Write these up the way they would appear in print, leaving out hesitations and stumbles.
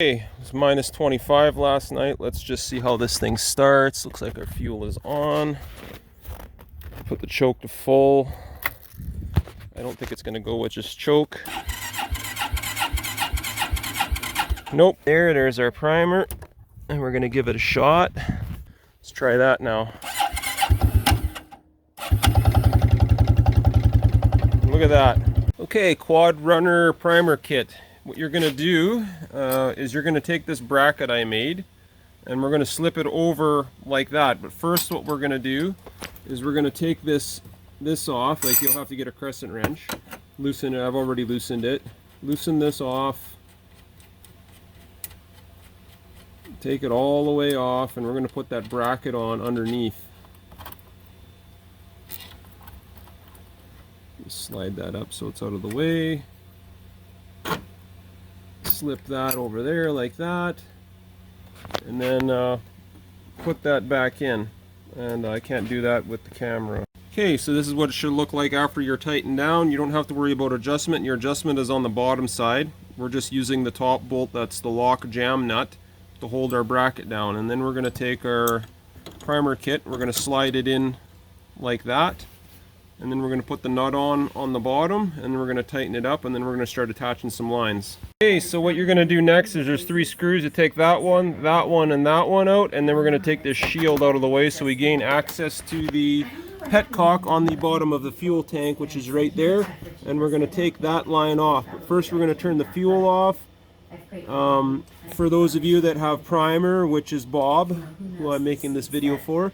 Okay, it was minus 25 last night. Let's just see how this thing starts. Looks like our fuel is on. Put the choke to full. I don't think it's going to go with just choke. Nope. There's our primer. And we're going to give it a shot. Let's try that now. Look at that. Okay, Quad Runner primer kit. What you're going to do is you're going to take this bracket I made and we're going to slip it over like that. But first what we're going to do is we're going to take this off. Like, you'll have to get a crescent wrench. Loosen it. I've already loosened it. Loosen this off. Take it all the way off and we're going to put that bracket on underneath. Slide that up so it's out of the way. Slip that over there like that, and then put that back in. And I can't do that with the camera. Okay, so this is what it should look like after you're tightened down. You don't have to worry about adjustment. Your adjustment is on the bottom side. We're just using the top bolt, that's the lock jam nut, to hold our bracket down. And then we're going to take our primer kit, we're going to slide it in like that. And then we're going to put the nut on the bottom, and then we're going to tighten it up, and then we're going to start attaching some lines. Okay, so what you're going to do next is there's 3 screws. You take that one, and that one out, and then we're going to take this shield out of the way so we gain access to the petcock on the bottom of the fuel tank, which is right there. And we're going to take that line off. But first we're going to turn the fuel off. For those of you that have primer, which is Bob, who I'm making this video for,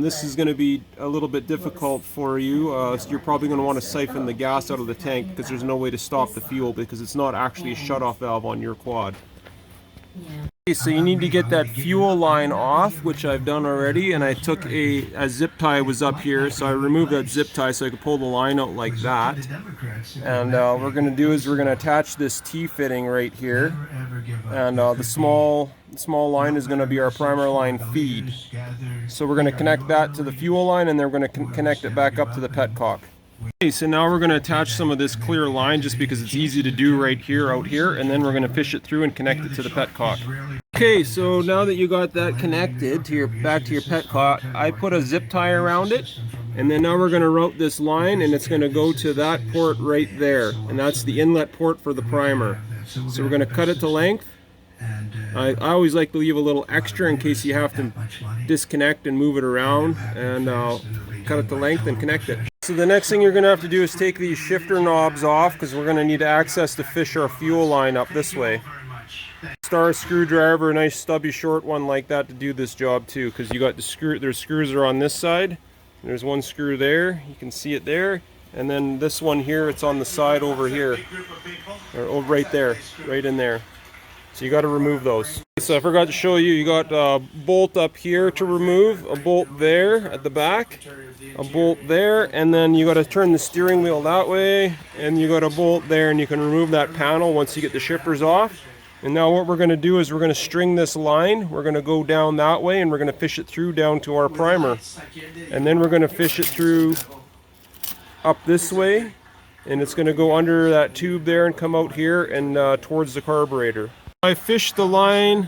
this is going to be a little bit difficult for you. So you're probably going to want to siphon the gas out of the tank because there's no way to stop the fuel because it's not actually a shutoff valve on your quad. Okay, so you need to get that fuel line off, which I've done already, and I took a zip tie was up here, so I removed that zip tie so I could pull the line out like that. And what we're going to do is we're going to attach this T-fitting right here, and the small line is going to be our primer line feed. So we're going to connect that to the fuel line, and then we're going to connect it back up to the petcock. Okay, so now we're going to attach some of this clear line just because it's easy to do right here, out here, and then we're going to fish it through and connect it to the petcock. Okay, so now that you got that connected to back to your petcock, I put a zip tie around it, and then now we're going to route this line, and it's going to go to that port right there, and that's the inlet port for the primer. So we're going to cut it to length. I always like to leave a little extra in case you have to disconnect and move it around, and cut it to length and connect it. So the next thing you're going to have to do is take these shifter knobs off because we're going to need access to fish our fuel line up this way. Star screwdriver, a nice stubby short one like that to do this job too, because you got the screw. There's screws are on this side. There's one screw there. You can see it there, and then this one here. It's on the side over here, or right there, right in there. So you got to remove those. So I forgot to show you, you got a bolt up here to remove, a bolt there at the back, a bolt there, and then you got to turn the steering wheel that way, and you got a bolt there, and you can remove that panel once you get the shippers off. And now what we're going to do is we're going to string this line. We're going to go down that way, and we're going to fish it through down to our primer. And then we're going to fish it through up this way, and it's going to go under that tube there and come out here and towards the carburetor. I fished the line,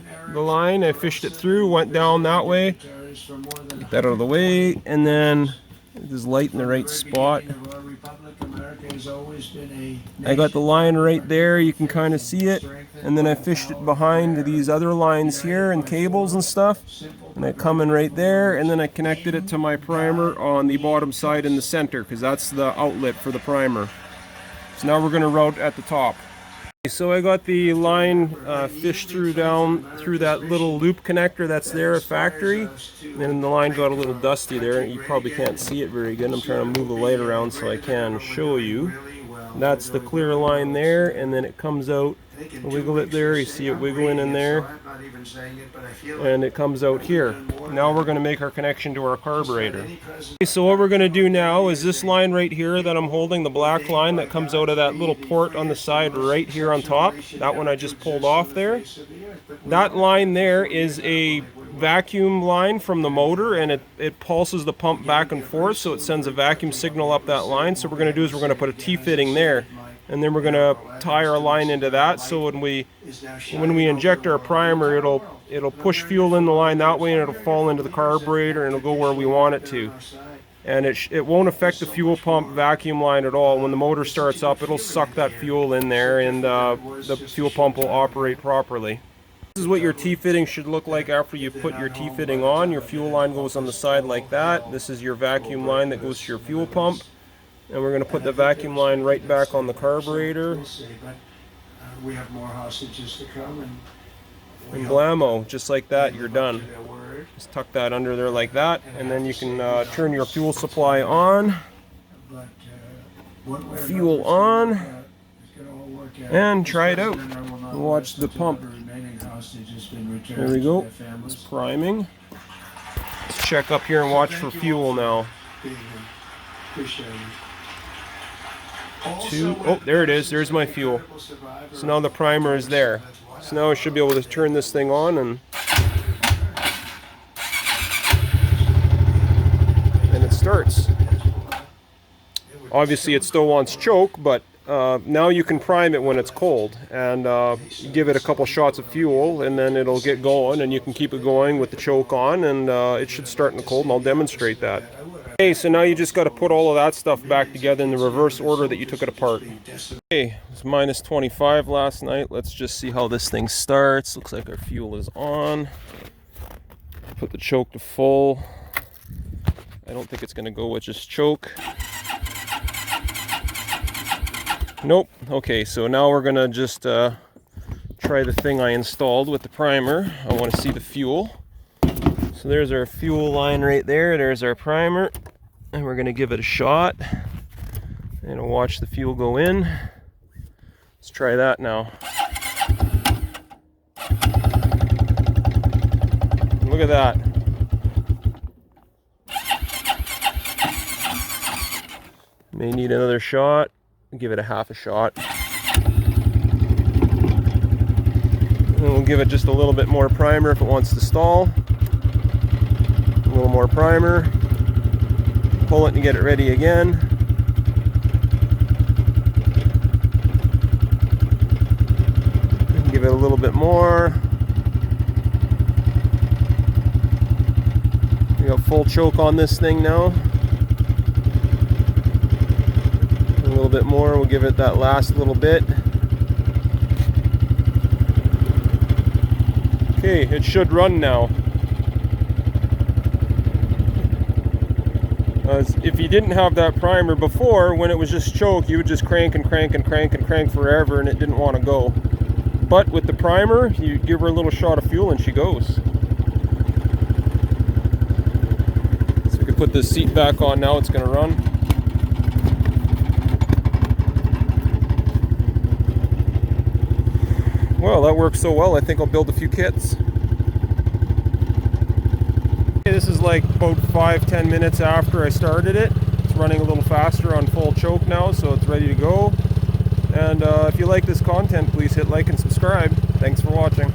I fished it through, went down that way, get that out of the way, and then this light in the right spot. I got the line right there, you can kind of see it, and then I fished it behind these other lines here and cables and stuff, and I come in right there, and then I connected it to my primer on the bottom side in the center, because that's the outlet for the primer. So now we're going to route at the top. So I got the line fished through down through that little loop connector that's there at factory, and the line got a little dusty there. You probably can't see it very good. I'm trying to move the light around so I can show you. That's the clear line there, and then it comes out. Wiggle it there, you see it wiggling in there, and it comes out here. Now we're going to make our connection to our carburetor. Okay, so what we're going to do now is this line right here that I'm holding, the black line that comes out of that little port on the side right here on top, that one I just pulled off there. That line there is a vacuum line from the motor, and it pulses the pump back and forth, so it sends a vacuum signal up that line. So what we're going to do is we're going to put a T-fitting there. and then we're going to tie our line into that, so when we inject our primer, it'll push fuel in the line that way, and it'll fall into the carburetor and it'll go where we want it to. And it won't affect the fuel pump vacuum line at all. When the motor starts up, it'll suck that fuel in there, and the fuel pump will operate properly. This is what your T-fitting should look like after you put your T-fitting on. Your fuel line goes on the side like that. This is your vacuum line that goes to your fuel pump. And we're going to put the vacuum line right back on the carburetor. We have more hostages to come, and blammo, just like that, you're done. Just tuck that under there like that, and then you can turn your fuel supply on. Fuel on. And try it out. Watch the pump. There we go. It's priming. Let's check up here and watch for fuel now. Oh, there it is. There's my fuel. So now the primer is there. So now I should be able to turn this thing on, and it starts. Obviously it still wants choke, but now you can prime it when it's cold, and give it a couple shots of fuel, and then it'll get going, and you can keep it going with the choke on, and it should start in the cold, and I'll demonstrate that. Okay, so now you just got to put all of that stuff back together in the reverse order that you took it apart. Okay, it was minus 25 last night. Let's just see how this thing starts. Looks like our fuel is on. Put the choke to full. I don't think it's going to go with just choke. Nope. Okay, so now we're going to just try the thing I installed with the primer. I want to see the fuel. So there's our fuel line right there. There's our primer. And we're going to give it a shot. And we'll watch the fuel go in. Let's try that now. Look at that. May need another shot. Give it a half a shot. And we'll give it just a little bit more primer if it wants to stall. A little more primer. Pull it and get it ready again. And give it a little bit more. We got full choke on this thing now. A little bit more, we'll give it that last little bit. Okay, it should run now. If you didn't have that primer before, when it was just choke, you would just crank and crank and crank and crank forever, and it didn't want to go. But with the primer, you give her a little shot of fuel and she goes. So we can put this seat back on now, it's going to run. Well, that works so well, I think I'll build a few kits. This is like about 5-10 minutes after I started it. It's running a little faster on full choke now, so it's ready to go. And if you like this content, please hit like and subscribe. Thanks for watching.